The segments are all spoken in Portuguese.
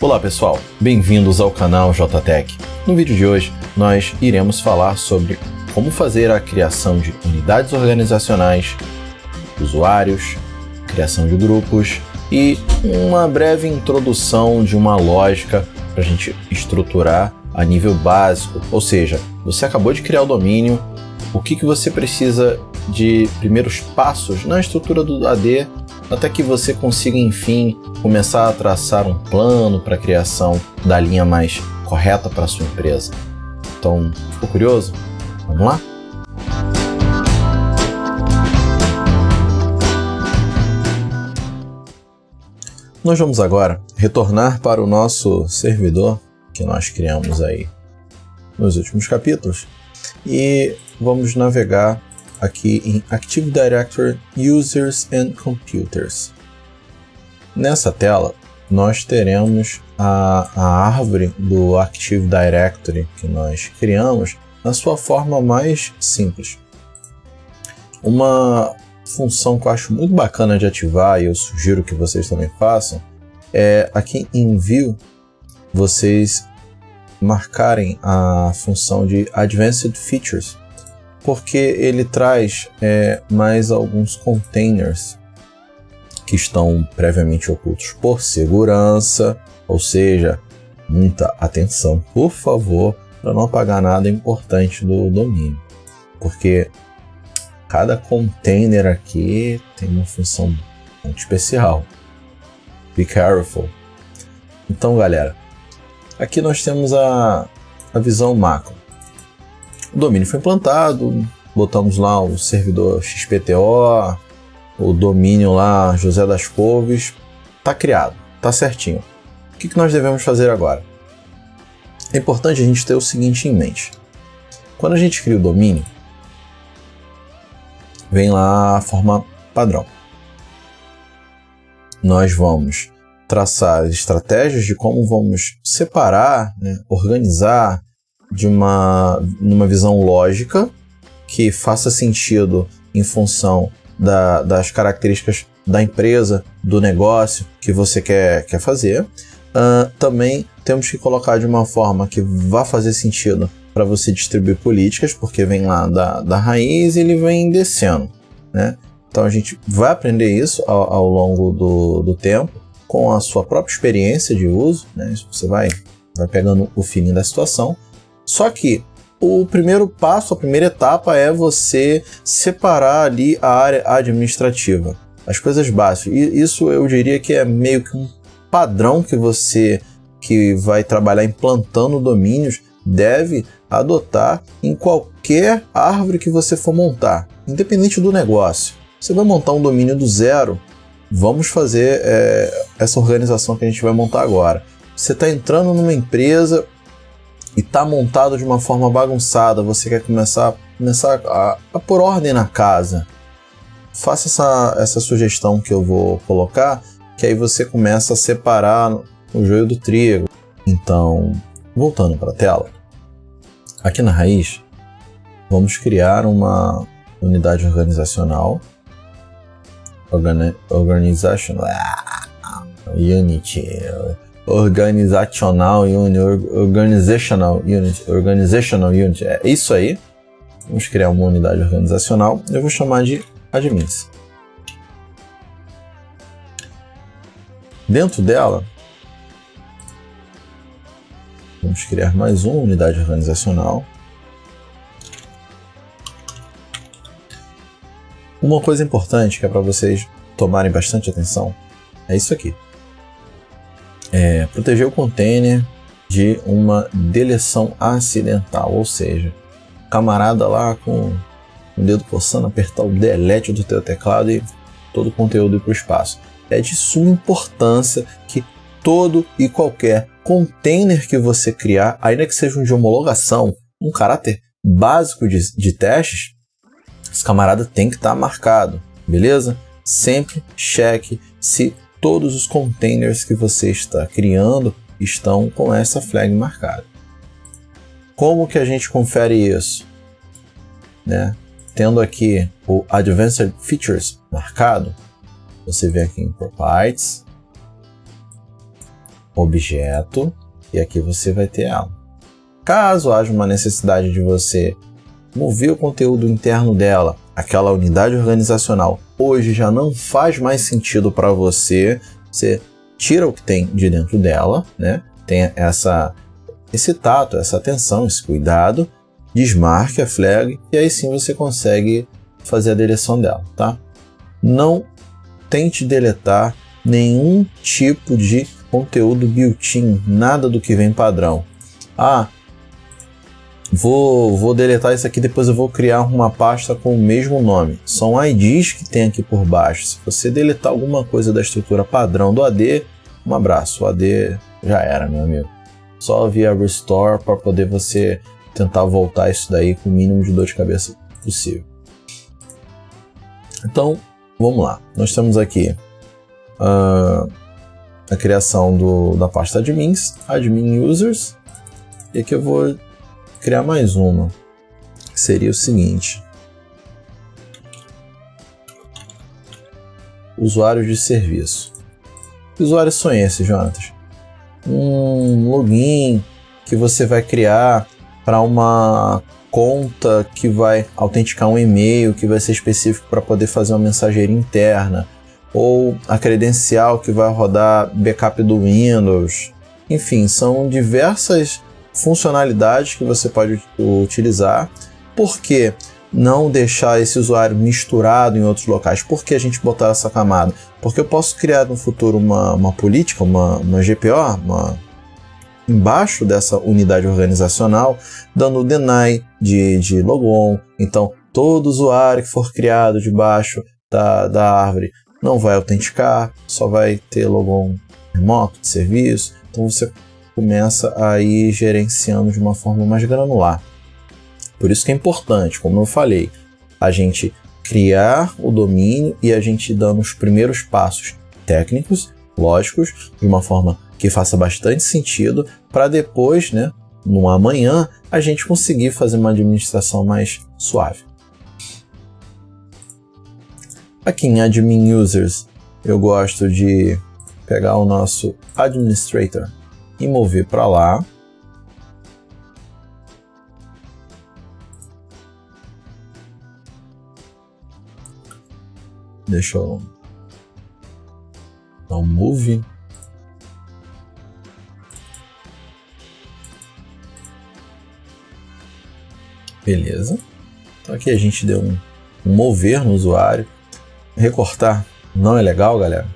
Olá pessoal, bem-vindos ao canal JTech. No vídeo de hoje, nós iremos falar sobre como fazer a criação de unidades organizacionais, usuários, criação de grupos e uma breve introdução de uma lógica para a gente estruturar a nível básico, ou seja, você acabou de criar o domínio, o que você precisa de primeiros passos na estrutura do AD até que você consiga, enfim, começar a traçar um plano para a criação da linha mais correta para a sua empresa. Então, ficou curioso? Vamos lá? Nós vamos agora retornar para o nosso servidor que nós criamos aí nos últimos capítulos e vamos navegar aqui em Active Directory Users and Computers. Nessa tela, nós teremos a árvore do Active Directory que nós criamos na sua forma mais simples. Uma função que eu acho muito bacana de ativar, e eu sugiro que vocês também façam, é aqui em View, vocês marcarem a função de Advanced Features, porque ele traz mais alguns containers que estão previamente ocultos por segurança, ou seja, muita atenção, por favor, para não apagar nada importante do domínio, porque cada container aqui tem uma função muito especial. Be careful. Então, galera, aqui nós temos a visão macro. O domínio foi implantado, botamos lá o servidor XPTO, o domínio lá José das Couves, está criado, está certinho. O que nós devemos fazer agora? É importante a gente ter o seguinte em mente. Quando a gente cria o domínio, vem lá a forma padrão. Nós vamos traçar as estratégias de como vamos separar, organizar numa visão lógica que faça sentido em função das características da empresa, do negócio que você quer fazer. Também temos que colocar de uma forma que vá fazer sentido para você distribuir políticas, porque vem lá da raiz e ele vem descendo, né? Então a gente vai aprender isso ao longo do tempo, com a sua própria experiência de uso, né? Você vai pegando o feeling da situação. Só que o primeiro passo, a primeira etapa é você separar ali a área administrativa, as coisas básicas. E isso eu diria que é meio que um padrão que você que vai trabalhar implantando domínios deve adotar em qualquer árvore que você for montar, independente do negócio. Você vai montar um domínio do zero, vamos fazer essa organização que a gente vai montar agora. Você está entrando numa empresa e está montado de uma forma bagunçada, você quer começar a pôr ordem na casa. Faça essa sugestão que eu vou colocar, que aí você começa a separar o joio do trigo. Então, voltando para a tela, aqui na raiz, vamos criar uma unidade organizacional, Organizational Unit, é isso aí. Vamos criar uma unidade organizacional, eu vou chamar de admins. Dentro dela, vamos criar mais uma unidade organizacional. Uma coisa importante que é para vocês tomarem bastante atenção é isso aqui. Proteger o container de uma deleção acidental, ou seja, camarada lá com o dedo coçando, apertar o delete do teu teclado e todo o conteúdo ir para o espaço. É de suma importância que todo e qualquer container que você criar, ainda que seja um de homologação, um caráter básico de testes, esse camarada tem que estar marcado, beleza? Sempre cheque se todos os containers que você está criando estão com essa flag marcada. Como que a gente confere isso? Tendo aqui o Advanced Features marcado, você vem aqui em Properties, objeto, e aqui você vai ter ela. Caso haja uma necessidade de você mover o conteúdo interno dela, aquela unidade organizacional hoje já não faz mais sentido para você, você tira o que tem de dentro dela, né? Tem esse tato, essa atenção, esse cuidado, desmarque a flag e aí sim você consegue fazer a deleção dela, tá? Não tente deletar nenhum tipo de conteúdo built-in, nada do que vem padrão. Vou deletar isso aqui, depois eu vou criar uma pasta com o mesmo nome. São IDs que tem aqui por baixo. Se você deletar alguma coisa da estrutura padrão do AD, um abraço, o AD já era, meu amigo. Só via restore para poder você tentar voltar isso daí com o mínimo de dor de cabeça possível. Então, vamos lá. Nós temos aqui a criação da pasta admins, admin users, e aqui eu vou criar mais uma, que seria o seguinte: usuários de serviço. Que usuários são esses, Jonatas? Um login que você vai criar para uma conta que vai autenticar um e-mail que vai ser específico para poder fazer uma mensageria interna, ou a credencial que vai rodar backup do Windows. Enfim, são diversas funcionalidades que você pode utilizar. Por que não deixar esse usuário misturado em outros locais? Por que a gente botar essa camada? Porque eu posso criar no futuro uma política, uma GPO, embaixo dessa unidade organizacional, dando o deny de logon. Então, todo usuário que for criado debaixo da árvore não vai autenticar, só vai ter logon remoto de serviço. Então, você começa a ir gerenciando de uma forma mais granular. Por isso que é importante, como eu falei, a gente criar o domínio e a gente dando os primeiros passos técnicos, lógicos, de uma forma que faça bastante sentido, para depois, né, no amanhã, a gente conseguir fazer uma administração mais suave. Aqui em Admin Users, eu gosto de pegar o nosso Administrator e mover para lá. Deixa eu dar um move. Beleza. Então aqui a gente deu um mover no usuário. Recortar não é legal, galera.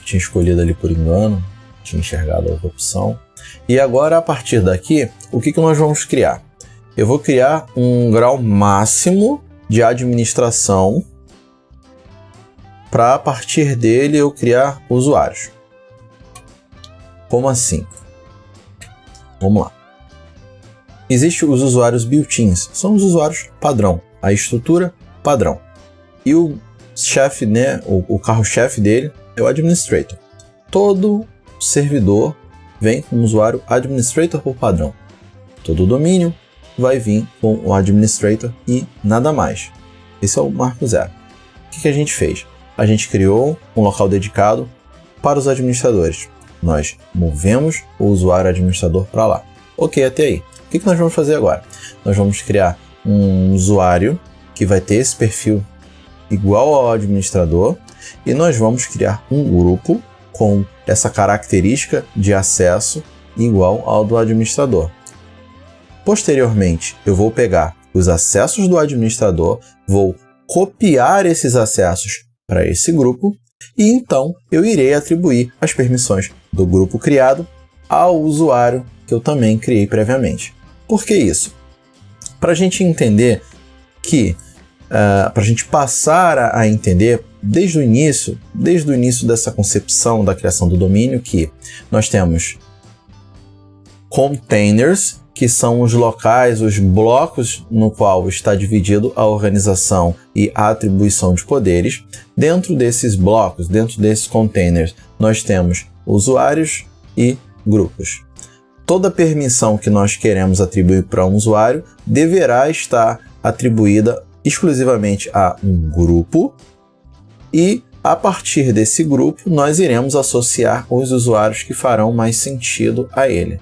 Tinha escolhido ali por engano, tinha enxergado a outra opção. E agora, a partir daqui, o que nós vamos criar? Eu vou criar um grau máximo de administração para, a partir dele, eu criar usuários. Como assim? Vamos lá. Existem os usuários built-ins, são os usuários padrão, a estrutura padrão. E o chefe, né, o carro-chefe dele é o administrator. Todo servidor vem com o usuário administrator por padrão. Todo domínio vai vir com o administrator e nada mais. Esse é o marco zero. O que a gente fez? A gente criou um local dedicado para os administradores. Nós movemos o usuário administrador para lá. Ok, até aí. O que nós vamos fazer agora? Nós vamos criar um usuário que vai ter esse perfil igual ao administrador, e nós vamos criar um grupo com essa característica de acesso igual ao do administrador. Posteriormente, eu vou pegar os acessos do administrador, vou copiar esses acessos para esse grupo, e então eu irei atribuir as permissões do grupo criado ao usuário que eu também criei previamente. Por que isso? Para a gente entender que, para a gente passar a entender desde o início dessa concepção da criação do domínio, que nós temos containers, que são os locais, os blocos no qual está dividido a organização e a atribuição de poderes. Dentro desses blocos, dentro desses containers, nós temos usuários e grupos. Toda permissão que nós queremos atribuir para um usuário deverá estar atribuída exclusivamente a um grupo, e a partir desse grupo, nós iremos associar os usuários que farão mais sentido a ele.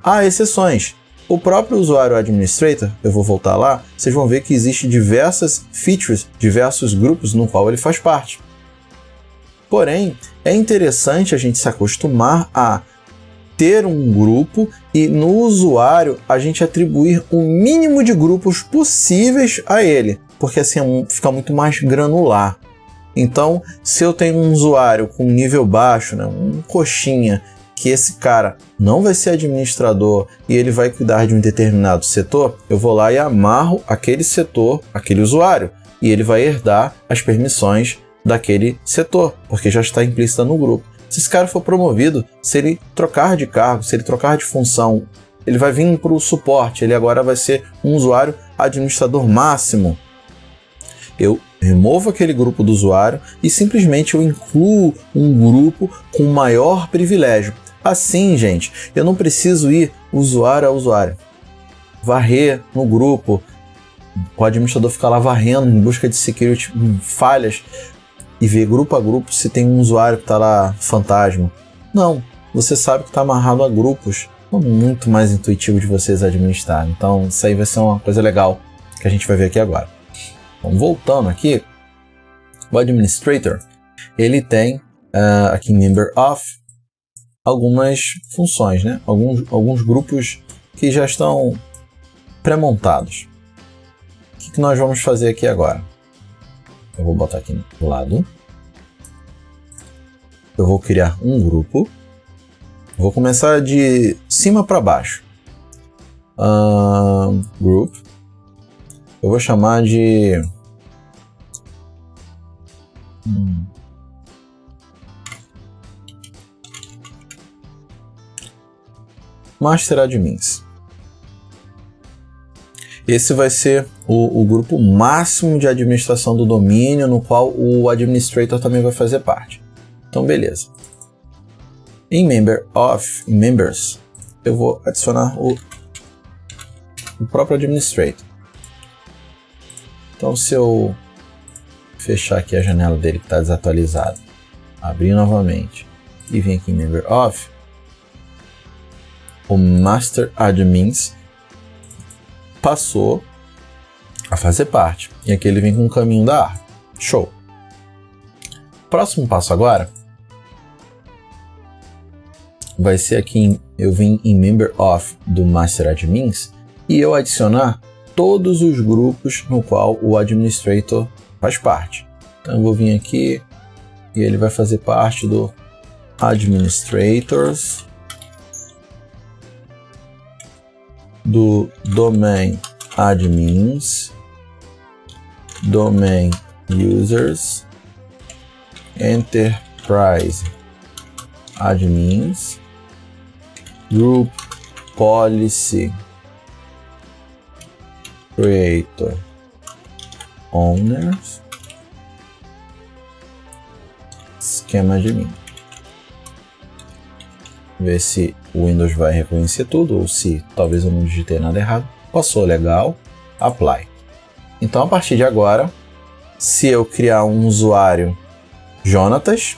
Há exceções. O próprio usuário administrator, eu vou voltar lá, vocês vão ver que existem diversas features, diversos grupos no qual ele faz parte. Porém, é interessante a gente se acostumar a ter um grupo e no usuário a gente atribuir o mínimo de grupos possíveis a ele, porque assim fica muito mais granular. Então, se eu tenho um usuário com nível baixo, né, um coxinha, que esse cara não vai ser administrador e ele vai cuidar de um determinado setor, eu vou lá e amarro aquele setor, aquele usuário, e ele vai herdar as permissões daquele setor, porque já está implícita no grupo. Se esse cara for promovido, se ele trocar de cargo, se ele trocar de função, ele vai vir para o suporte, ele agora vai ser um usuário administrador máximo. Eu removo aquele grupo do usuário e simplesmente eu incluo um grupo com maior privilégio. Assim, gente, eu não preciso ir usuário a usuário, varrer no grupo, o administrador ficar lá varrendo em busca de security, falhas, e ver grupo a grupo se tem um usuário que está lá fantasma. Não, você sabe que está amarrado a grupos. É muito mais intuitivo de vocês administrar. Então isso aí vai ser uma coisa legal que a gente vai ver aqui agora. Então, voltando aqui, o administrator, ele tem aqui em member of algumas funções, né? Alguns grupos que já estão pré-montados. O que nós vamos fazer aqui agora? Eu vou botar aqui do lado. Eu vou criar um grupo. Vou começar de cima para baixo. Group. Eu vou chamar de Master Admins. Esse vai ser o grupo máximo de administração do domínio, no qual o administrator também vai fazer parte. Então, beleza. Em members, eu vou adicionar o próprio administrator. Então, se eu fechar aqui a janela dele que está desatualizada, abrir novamente e vir aqui em member of, o Master Admins passou a fazer parte. E aqui ele vem com o caminho da árvore. Show! Próximo passo agora vai ser aqui, eu vim em member of do Master Admins e eu adicionar todos os grupos no qual o administrator faz parte. Então eu vou vir aqui e ele vai fazer parte do administrators, do domain admins, domain users, enterprise admins, group policy creator owners, esquema admin. Ver se o Windows vai reconhecer tudo ou se talvez eu não digitei nada errado. Passou, legal. Apply. Então, a partir de agora, se eu criar um usuário Jonatas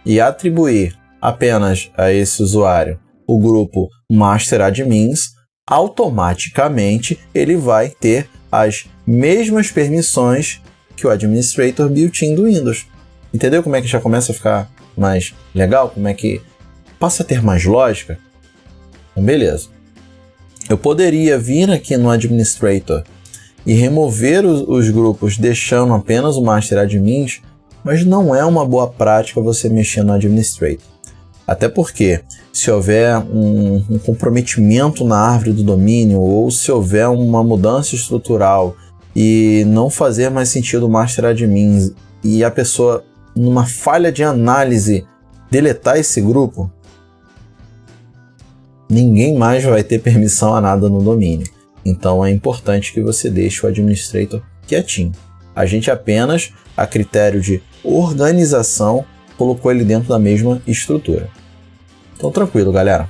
e atribuir apenas a esse usuário o grupo Master Admins, automaticamente ele vai ter as mesmas permissões que o Administrator built-in do Windows. Entendeu como é que já começa a ficar mais legal? Como é que passa a ter mais lógica? Então, beleza. Eu poderia vir aqui no Administrator e remover os grupos deixando apenas o Master Admins, mas não é uma boa prática você mexer no Administrator. Até porque, se houver um comprometimento na árvore do domínio ou se houver uma mudança estrutural e não fazer mais sentido o Master Admins e a pessoa, numa falha de análise, deletar esse grupo, ninguém mais vai ter permissão a nada no domínio. Então é importante que você deixe o administrator quietinho. A gente apenas, a critério de organização, colocou ele dentro da mesma estrutura. Então tranquilo, galera.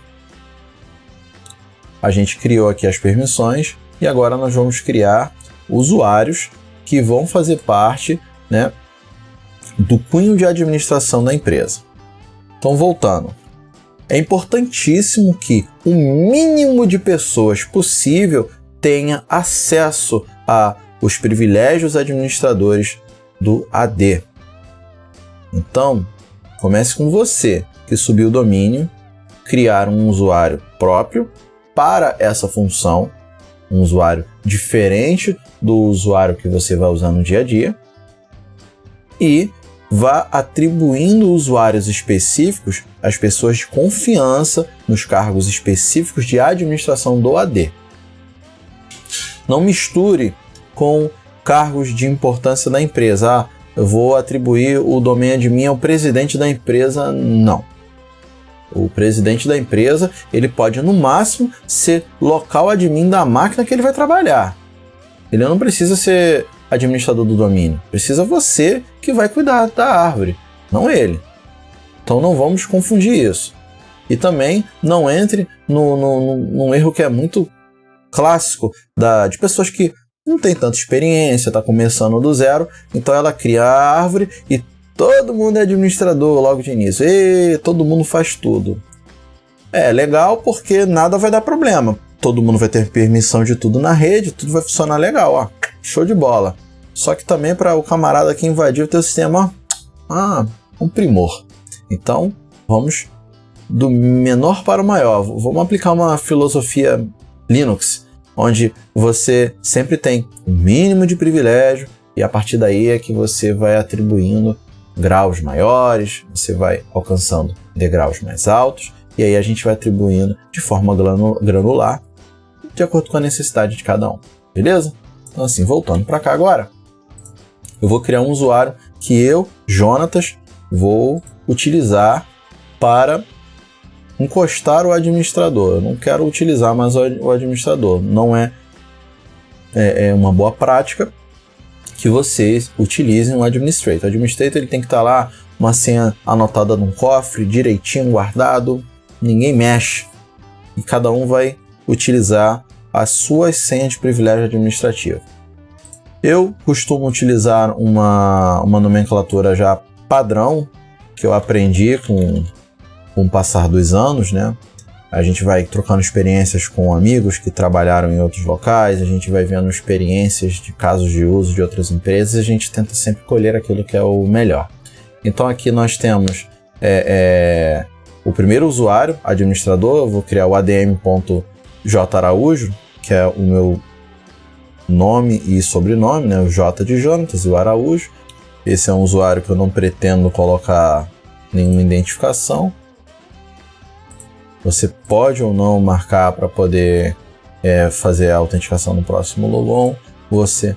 A gente criou aqui as permissões e agora nós vamos criar usuários que vão fazer parte, né, do cunho de administração da empresa. Então, voltando. É importantíssimo que o mínimo de pessoas possível tenha acesso aos privilégios administradores do AD. Então, comece com você, que subiu o domínio, criar um usuário próprio para essa função, um usuário diferente do usuário que você vai usar no dia a dia, e vá atribuindo usuários específicos às pessoas de confiança nos cargos específicos de administração do AD. Não misture com cargos de importância da empresa. Eu vou atribuir o domínio admin ao presidente da empresa. Não. O presidente da empresa, ele pode, no máximo, ser local admin da máquina que ele vai trabalhar. Ele não precisa ser administrador do domínio. Precisa você que vai cuidar da árvore, não ele. Então não vamos confundir isso. E também não entre num erro que é muito clássico de pessoas que não têm tanta experiência, está começando do zero, então ela cria a árvore e todo mundo é administrador logo de início. E todo mundo faz tudo. É legal porque nada vai dar problema. Todo mundo vai ter permissão de tudo na rede, tudo vai funcionar legal, ó. Show de bola. Só que também para o camarada que invadiu o teu sistema, um primor. Então, vamos do menor para o maior. Vamos aplicar uma filosofia Linux, onde você sempre tem o mínimo de privilégio e a partir daí é que você vai atribuindo graus maiores, você vai alcançando degraus mais altos e aí a gente vai atribuindo de forma granular de acordo com a necessidade de cada um, beleza? Então assim, voltando para cá agora, eu vou criar um usuário que eu, Jonatas, vou utilizar para encostar o administrador. Eu não quero utilizar mais o administrador. Não é uma boa prática que vocês utilizem o administrator. O administrator ele tem que estar lá, uma senha anotada num cofre, direitinho guardado, ninguém mexe. E cada um vai utilizar as suas senhas de privilégio administrativo. Eu costumo utilizar uma nomenclatura já padrão, que eu aprendi com o passar dos anos, né? A gente vai trocando experiências com amigos que trabalharam em outros locais, a gente vai vendo experiências de casos de uso de outras empresas e a gente tenta sempre colher aquilo que é o melhor. Então aqui nós temos o primeiro usuário, administrador, eu vou criar o adm.jaraújo, que é o meu nome e sobrenome, né? O J de Jonatas e o Araújo. Esse é um usuário que eu não pretendo colocar nenhuma identificação. Você pode ou não marcar para poder fazer a autenticação no próximo logon. Você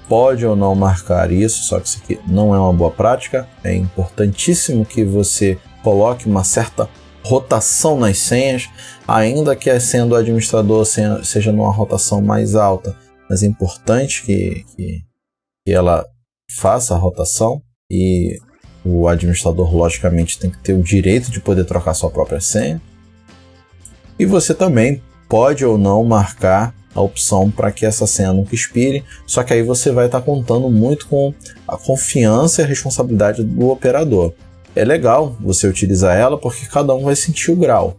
pode ou não marcar isso, só que isso aqui não é uma boa prática. É importantíssimo que você coloque uma certa rotação nas senhas, ainda que a senha do administrador seja numa rotação mais alta, mas é importante que ela faça a rotação e o administrador, logicamente, tem que ter o direito de poder trocar sua própria senha. E você também pode ou não marcar a opção para que essa senha nunca expire, só que aí você vai estar contando muito com a confiança e a responsabilidade do operador. É legal você utilizar ela porque cada um vai sentir o grau.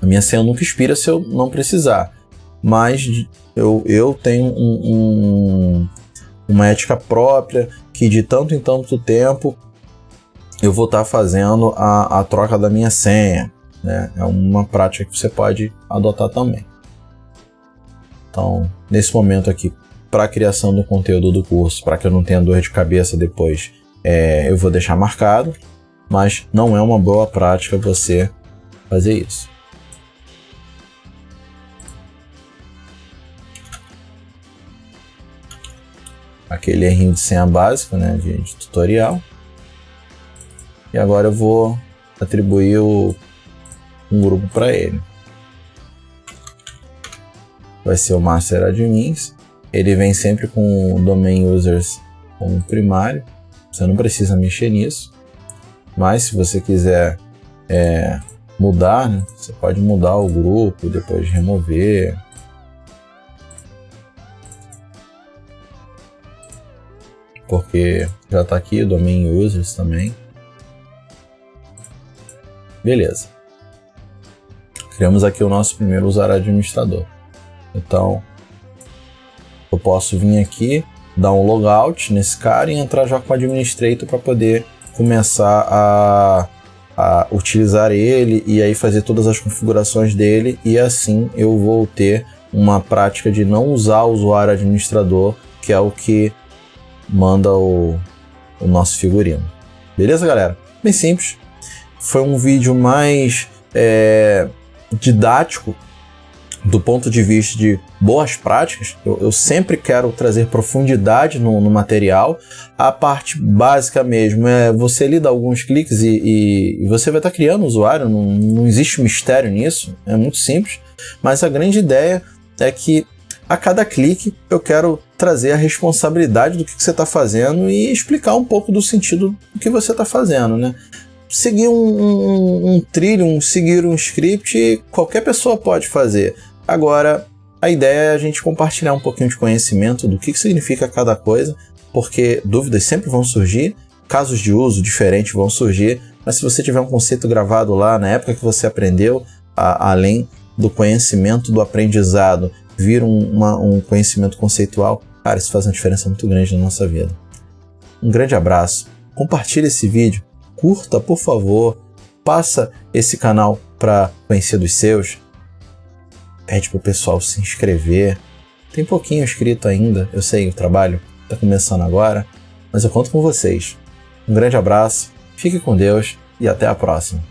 A minha senha nunca expira se eu não precisar, mas eu tenho uma ética própria que de tanto em tanto tempo eu vou estar fazendo a troca da minha senha, né? É uma prática que você pode adotar também. Então, nesse momento aqui, para a criação do conteúdo do curso, para que eu não tenha dor de cabeça depois, eu vou deixar marcado, mas não é uma boa prática você fazer isso. Aquele errinho de senha básico, né, de tutorial. E agora eu vou atribuir um grupo para ele. Vai ser o Master Admins. Ele vem sempre com o Domain Users como primário. Você não precisa mexer nisso. Mas se você quiser mudar, né, você pode mudar o grupo, depois remover. porque já está aqui, domain users também. Beleza. Criamos aqui o nosso primeiro usuário administrador. Então, eu posso vir aqui, dar um logout nesse cara e entrar já com o administrator para poder começar a utilizar ele e aí fazer todas as configurações dele, e assim eu vou ter uma prática de não usar o usuário administrador, que é o que manda o nosso figurino. Beleza, galera? Bem simples. Foi um vídeo mais didático do ponto de vista de boas práticas. Eu sempre quero trazer profundidade no material. A parte básica mesmo é você lhe dar alguns cliques e você vai estar criando o usuário, não existe mistério nisso, é muito simples, mas a grande ideia é que a cada clique eu quero trazer a responsabilidade do que você está fazendo e explicar um pouco do sentido do que você está fazendo, né? Seguir um trilho, seguir um script, qualquer pessoa pode fazer. Agora, a ideia é a gente compartilhar um pouquinho de conhecimento do que significa cada coisa, porque dúvidas sempre vão surgir, casos de uso diferentes vão surgir, mas se você tiver um conceito gravado lá na época que você aprendeu, além do conhecimento do aprendizado, vir um conhecimento conceitual, cara, isso faz uma diferença muito grande na nossa vida. Um grande abraço, compartilhe esse vídeo, curta, por favor, passa esse canal para conhecer dos seus, pede pro pessoal se inscrever, tem pouquinho inscrito ainda, eu sei, o trabalho está começando agora, mas eu conto com vocês. Um grande abraço, fique com Deus e até a próxima.